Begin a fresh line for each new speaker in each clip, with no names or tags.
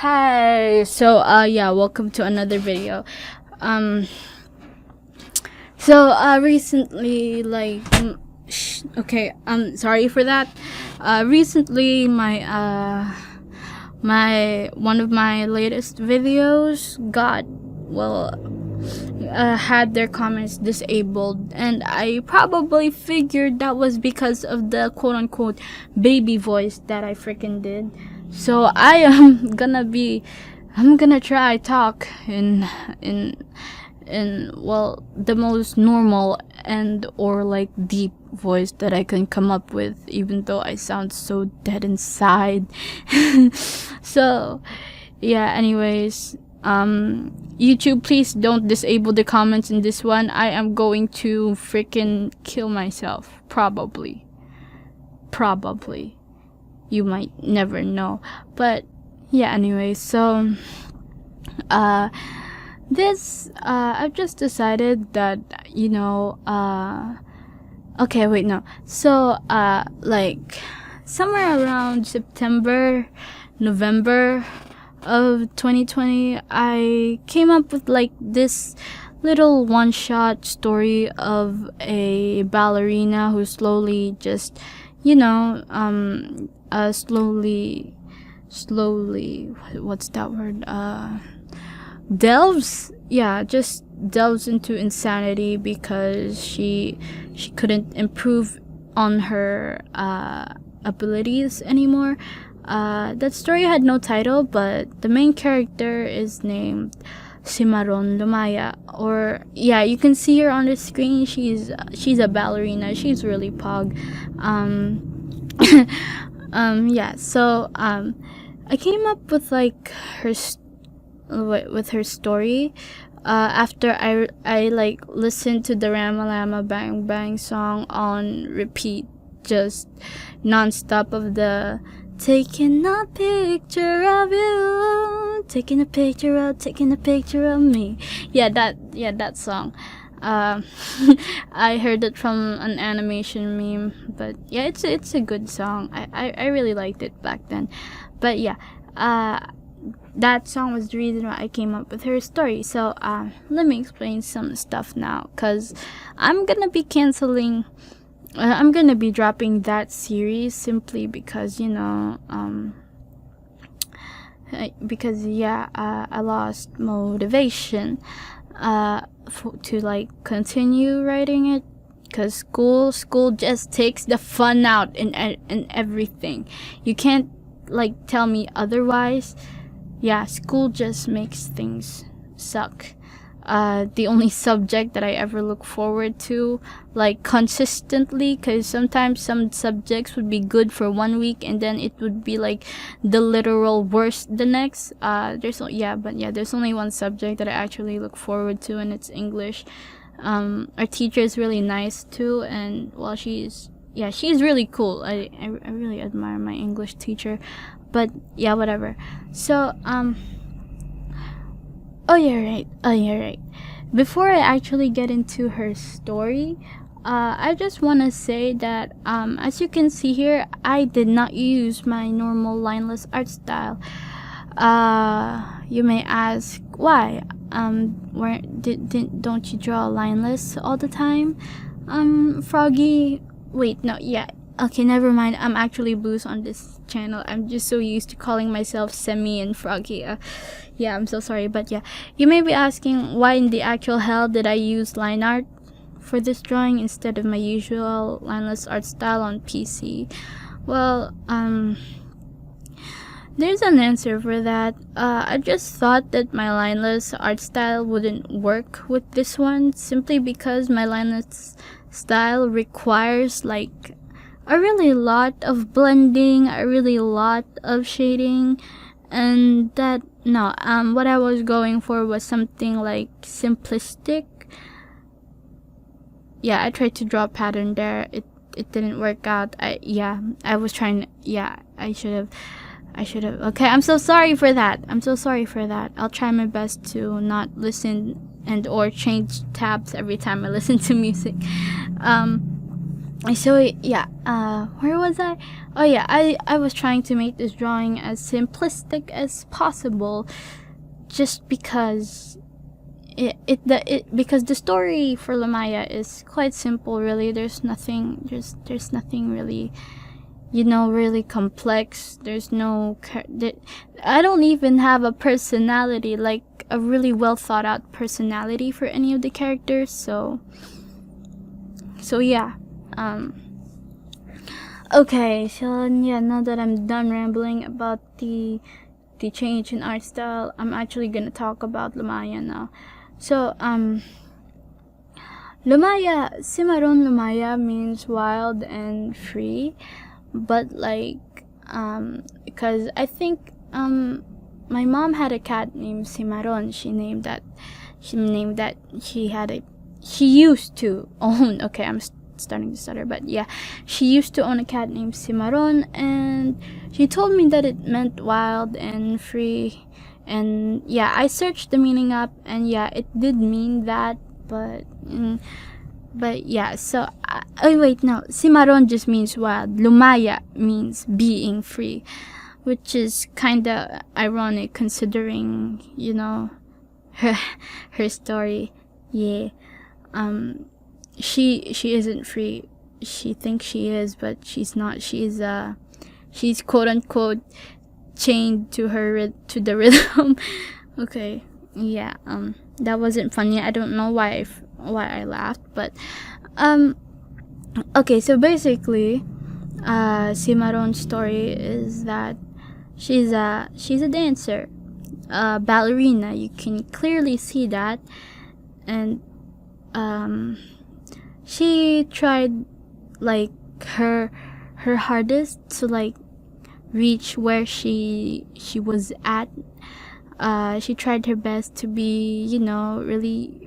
Hi. Yeah, welcome to another video. Um recently okay, sorry for that. Recently my one of my latest videos got well had their comments disabled, and I probably figured that was because of the quote unquote baby voice that I freaking did. So I'm gonna try talk in well, the most normal and or like deep voice that I can come up with, even though I sound so dead inside. So yeah, anyways, YouTube, please don't disable the comments in this one. I am going to freaking kill myself, probably. You might never know. But yeah, anyway, so I've just decided that, okay, wait, no. So like somewhere around September, November of 2020, I came up with like this little one-shot story of a ballerina who slowly just, slowly, what's that word? Just delves into insanity because she couldn't improve on her abilities anymore. That story had no title, but the main character is named Cimarron Lumaya, or yeah, you can see her on the screen. She's a ballerina. She's really pog. Yeah. So I came up with like with her story after I like listened to the Rama Lama Bang Bang song on repeat, just non-stop, of the taking a picture of you, taking a picture of me. That song. I heard it from an animation meme, but yeah, it's a good song. I really liked it back then. But yeah, that song was the reason why I came up with her story. So let me explain some stuff now, because I'm gonna be canceling. I'm gonna be dropping that series simply because I lost motivation to like continue writing it, because school just takes the fun out in everything. You can't like tell me otherwise. Yeah, school just makes things suck. The only subject that I ever look forward to, like consistently, because sometimes some subjects would be good for 1 week and then it would be like the literal worst the next. There's only one subject that I actually look forward to, and it's English. Our teacher is really nice too, and well, she's really cool. I really admire my English teacher. But yeah, whatever. So oh yeah, right. Before I actually get into her story, I just want to say that as you can see here, I did not use my normal lineless art style. You may ask why. Don't you draw lineless all the time? Froggy. Wait, no, yeah. Okay, never mind. I'm actually Boost on this channel. I'm just so used to calling myself Semi and Froggy. Yeah, I'm so sorry, but yeah. You may be asking, why in the actual hell did I use line art for this drawing instead of my usual lineless art style on PC? Well, there's an answer for that. I just thought that my lineless art style wouldn't work with this one, simply because my lineless style requires like a really lot of blending, a really lot of shading, and that no, what I was going for was something like simplistic. Yeah, I tried to draw a pattern there. It didn't work out. I was trying. Yeah, I should have. Okay, I'm so sorry for that. I'll try my best to not listen and or change tabs every time I listen to music. So yeah, where was I? Oh yeah, I was trying to make this drawing as simplistic as possible, just because because the story for Lamaya is quite simple. Really, there's nothing really, really complex. There's no I don't even have a personality, like a really well thought out personality for any of the characters. So yeah. Okay, so yeah, now that I'm done rambling about the change in art style, I'm actually gonna talk about Lumaya now. So Lumaya, Cimarron Lumaya means wild and free, but like because I think my mom had a cat named Cimarron. She had a she used to own. Okay, I'm starting to stutter, but yeah, she used to own a cat named Cimarron, and she told me that it meant wild and free. And yeah, I searched the meaning up, and yeah, it did mean that, but yeah. So oh wait, no, Cimarron just means wild. Lumaya means being free, which is kind of ironic considering her her story. Yeah. She isn't free. She thinks she is, but she's not. She's quote unquote chained to to the rhythm. Okay, yeah. That wasn't funny. I don't know why I laughed, but okay. So basically, Cimarron's story is that she's a dancer, a ballerina. You can clearly see that, and she tried like her hardest to like reach where she was at. She tried her best to be,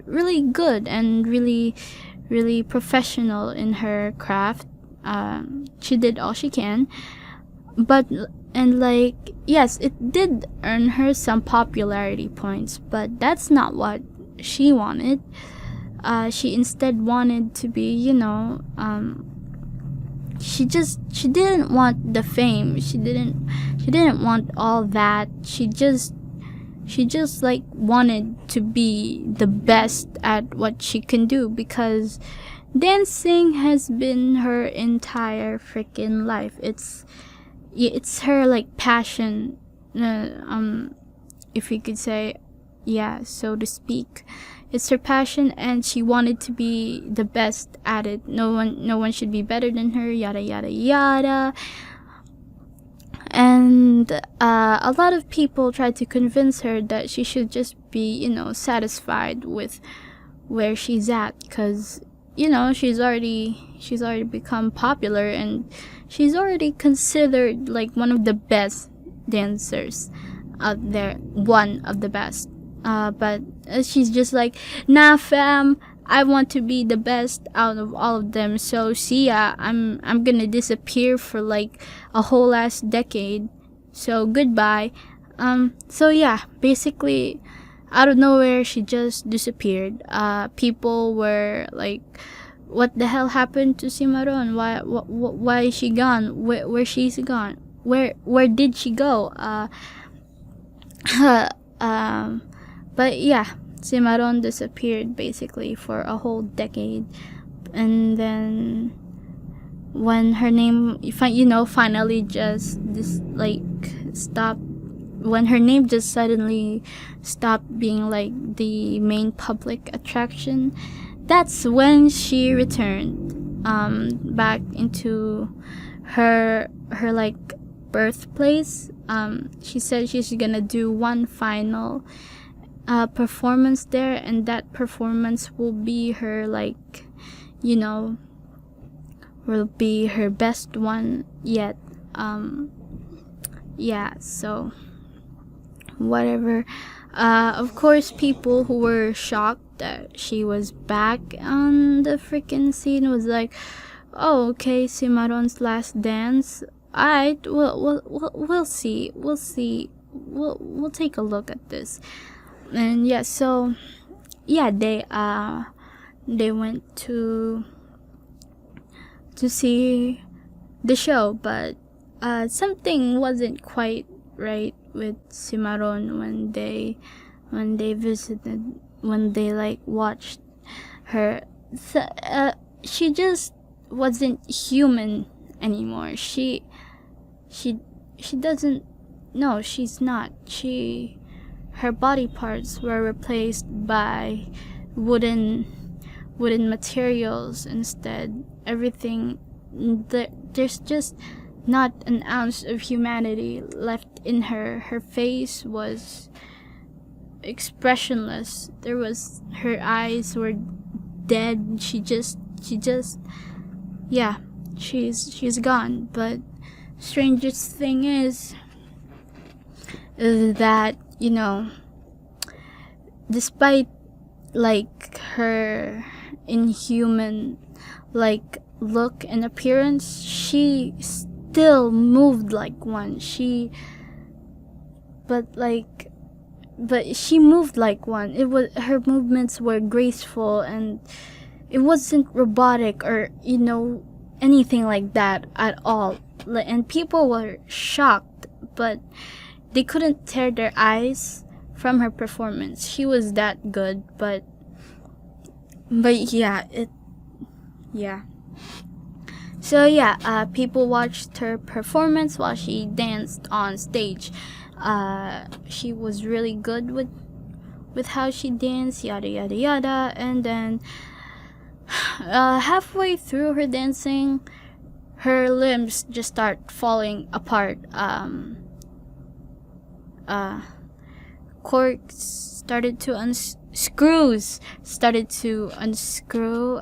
really good and really professional in her craft. She did all she can, but and like yes, it did earn her some popularity points, but that's not what she wanted. She instead wanted to be, she didn't want the fame. She didn't want all that. She just like wanted to be the best at what she can do, because dancing has been her entire freaking life. It's her like passion, if you could say, yeah, so to speak. It's her passion, and she wanted to be the best at it. No one should be better than her, yada yada yada. And a lot of people tried to convince her that she should just be, satisfied with where she's at, because she's already become popular, and she's already considered like one of the best dancers out there, one of the best. But she's just like, nah, fam, I want to be the best out of all of them. So see ya, I'm gonna disappear for like a whole last decade. So goodbye. So yeah, basically, out of nowhere, she just disappeared. People were like, what the hell happened to Cimarron? Why is she gone? Where she's gone? Where did she go? But yeah, Cimarron disappeared basically for a whole decade, and then when her name, finally just stopped, when her name just suddenly stopped being like the main public attraction, that's when she returned back into her like birthplace. She said she's gonna do one final performance there, and that performance will be her like, will be her best one yet. Yeah, so whatever. Of course, people who were shocked that she was back on the freaking scene was like, oh, okay, Cimarron's last dance. Alright, we'll see. We'll take a look at this. And yeah, so yeah, they went to to see the show, but something wasn't quite right with Cimarron when they visited, when they like watched her. So, she just wasn't human anymore. She she doesn't, no, she's not. Her body parts were replaced by wooden materials instead. Everything, there's just not an ounce of humanity left in her. Her face was expressionless. Her eyes were dead. She just yeah, she's gone. But strangest thing is that, despite like her inhuman like look and appearance, she still moved like one. But she moved like one. Her movements were graceful, and it wasn't robotic or anything like that at all. And people were shocked, but they couldn't tear their eyes from her performance. She was that good. But yeah. So yeah, people watched her performance while she danced on stage. She was really good with how she danced, yada yada yada. And then halfway through her dancing, her limbs just start falling apart. Corks started to screws started to unscrew.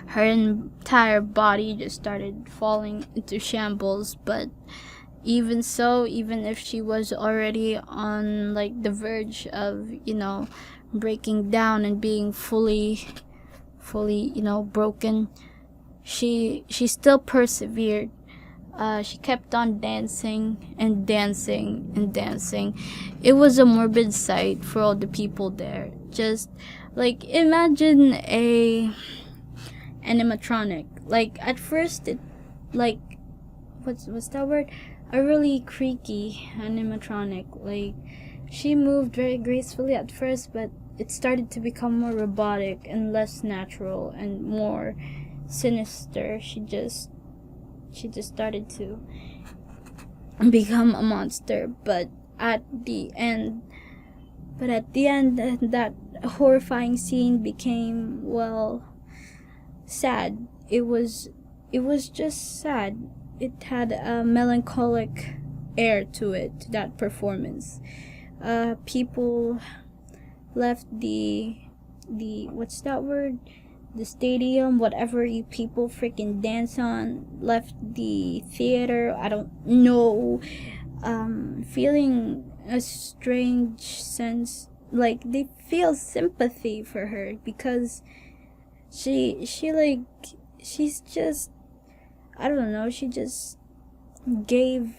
Her entire body just started falling into shambles. But even so, even if she was already on like the verge of breaking down and being fully broken, she still persevered. She kept on dancing and dancing and dancing. It was a morbid sight for all the people there. Just like imagine a animatronic. Like at first it like what's that word? A really creaky animatronic. Like she moved very gracefully at first, but it started to become more robotic and less natural and more sinister. She just started to become a monster. But at the end, that horrifying scene became, well, sad. It was just sad. It had a melancholic air to it, to that performance. People left the what's that word? The stadium, whatever you people freaking dance on, left the theater. I don't know, feeling a strange sense, like they feel sympathy for her, because she's just, I don't know, she just gave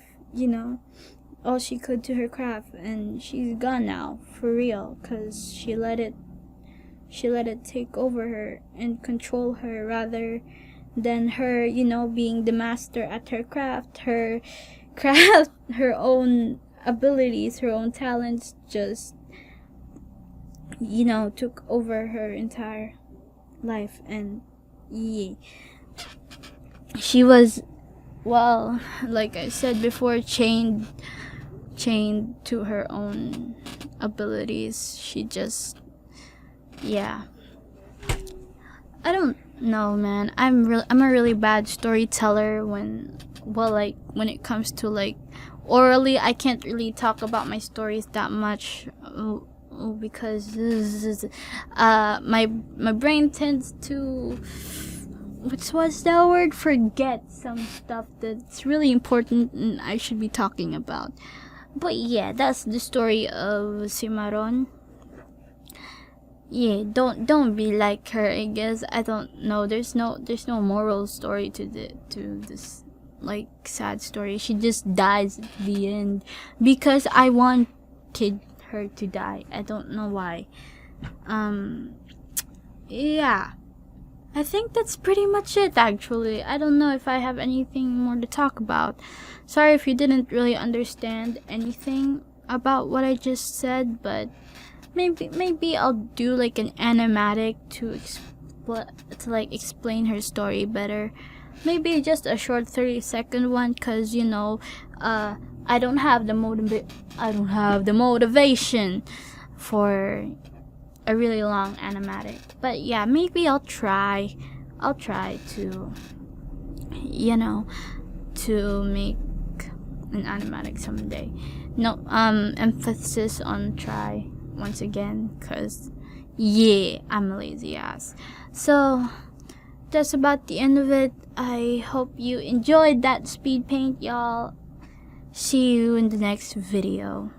all she could to her craft, and she's gone now for real, because she let it take over her and control her, rather than her being the master at her craft. Her own abilities, her own talents just took over her entire life. And yeah, she was, well, like I said before, chained to her own abilities. She just, yeah, I don't know, man. I'm a really bad storyteller when it comes to like orally. I can't really talk about my stories that much, because my brain tends to, what's that word, forget some stuff that's really important and I should be talking about. But yeah, that's the story of Cimarron. Yeah, don't be like her, I guess. I don't know. There's no moral story to this like sad story. She just dies at the end because I wanted her to die. I don't know why. Yeah. I think that's pretty much it, actually. I don't know if I have anything more to talk about. Sorry if you didn't really understand anything about what I just said, but maybe I'll do like an animatic to explain her story better. Maybe just a short 30-second one, cause I don't have the motivation for a really long animatic. But yeah, maybe I'll try to to make an animatic someday. No, emphasis on try once again, cause yeah, I'm a lazy ass. So that's about the end of it. I hope you enjoyed that speed paint, y'all. See you in the next video.